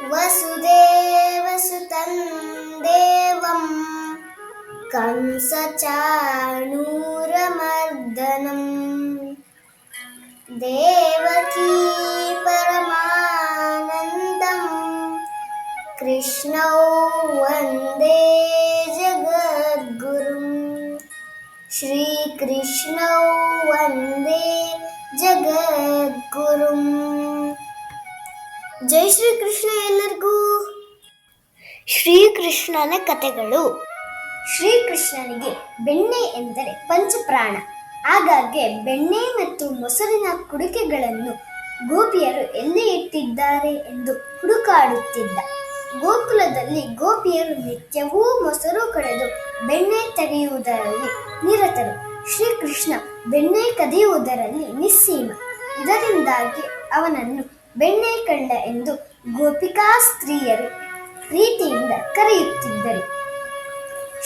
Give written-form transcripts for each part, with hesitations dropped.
ವಸುದೇವಸುತಂ ದೇವಂ ಕಂಸಚಾಣೂರಮರ್ದನಂ ದೇವಕೀ ಪರಮಾನಂದಂ ಕೃಷ್ಣೌ ವಂದೇ ಜಗದ್ಗುರುಂ ಶ್ರೀಕೃಷ್ಣೌ ವಂದೇ ಜಗದ್ಗುರುಂ. ಜೈ ಶ್ರೀಕೃಷ್ಣ ಎಲ್ಲರಿಗೂ. ಶ್ರೀಕೃಷ್ಣನ ಕಥೆಗಳು. ಶ್ರೀಕೃಷ್ಣನಿಗೆ ಬೆಣ್ಣೆ ಎಂದರೆ ಪಂಚಪ್ರಾಣ. ಆಗಾಗ್ಗೆ ಬೆಣ್ಣೆ ಮತ್ತು ಮೊಸರಿನ ಕುಡಿಕೆಗಳನ್ನು ಗೋಪಿಯರು ಎಲ್ಲಿ ಇಟ್ಟಿದ್ದಾರೆ ಎಂದು ಹುಡುಕಾಡುತ್ತಿದ್ದ. ಗೋಕುಲದಲ್ಲಿ ಗೋಪಿಯರು ನಿತ್ಯವೂ ಮೊಸರು ಕಡೆದು ಬೆಣ್ಣೆ ತೆಗೆಯುವುದರಲ್ಲಿ ನಿರತರು. ಶ್ರೀಕೃಷ್ಣ ಬೆಣ್ಣೆ ಕದಿಯುವುದರಲ್ಲಿ ನಿಸ್ಸೀಮ. ಇದರಿಂದಾಗಿ ಅವನನ್ನು ಬೆಣ್ಣೆ ಕಳ್ಳ ಎಂದು ಗೋಪಿಕಾ ಸ್ತ್ರೀಯರು ಪ್ರೀತಿಯಿಂದ ಕರೆಯುತ್ತಿದ್ದರು.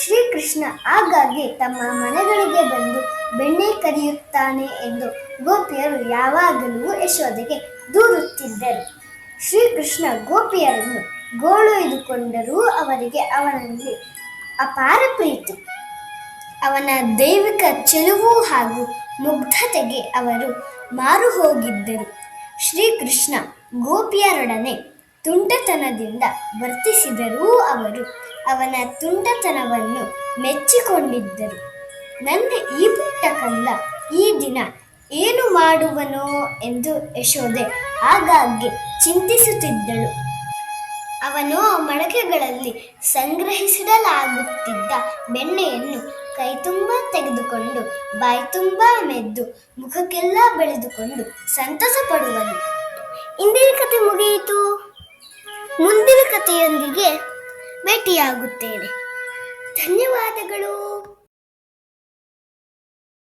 ಶ್ರೀಕೃಷ್ಣ ಆಗಾಗ್ಗೆ ತಮ್ಮ ಮನೆಗಳಿಗೆ ಬಂದು ಬೆಣ್ಣೆ ಕದಿಯುತ್ತಾನೆ ಎಂದು ಗೋಪಿಯರು ಯಾವಾಗಲೂ ಯಶೋದೆಗೆ ದೂರುತ್ತಿದ್ದರು. ಶ್ರೀಕೃಷ್ಣ ಗೋಪಿಯರನ್ನು ಗೋಳೊಯ್ದುಕೊಂಡರೂ ಅವರಿಗೆ ಅವನಲ್ಲಿ ಅಪಾರ ಪ್ರೀತಿ. ಅವನ ದೈವಿಕ ಚೆಲುವು ಹಾಗೂ ಮುಗ್ಧತೆಗೆ ಅವರು ಮಾರು ಹೋಗಿದ್ದರು. ಶ್ರೀಕೃಷ್ಣ ಗೋಪಿಯರೊಡನೆ ತುಂಟತನದಿಂದ ವರ್ತಿಸಿದರೂ ಅವರು ಅವನ ತುಂಟತನವನ್ನು ಮೆಚ್ಚಿಕೊಂಡಿದ್ದರು. ನನ್ನ ಈ ಪುಟ್ಟ ಕಂದ ಈ ದಿನ ಏನು ಮಾಡುವನೋ ಎಂದು ಯಶೋದೆ ಆಗಾಗ್ಗೆ ಚಿಂತಿಸುತ್ತಿದ್ದಳು. ಅವನು ಮಡಕೆಗಳಲ್ಲಿ ಸಂಗ್ರಹಿಸಿಡಲಾಗುತ್ತಿದ್ದ ಬೆಣ್ಣೆಯನ್ನು ಕೈತುಂಬ ತೆಗೆದುಕೊಂಡು ಬಾಯ್ತುಂಬ ಮೆದ್ದು ಮುಖಕ್ಕೆಲ್ಲ ಬೆಳೆದುಕೊಂಡು ಸಂತಸ ಪಡುವನು. ಇಂದಿನ ಕತೆ ಮುಗಿಯಿತು. ಮುಂದಿನ ಕಥೆಯೊಂದಿಗೆ ಭೇಟಿಯಾಗುತ್ತೇನೆ. ಧನ್ಯವಾದಗಳು.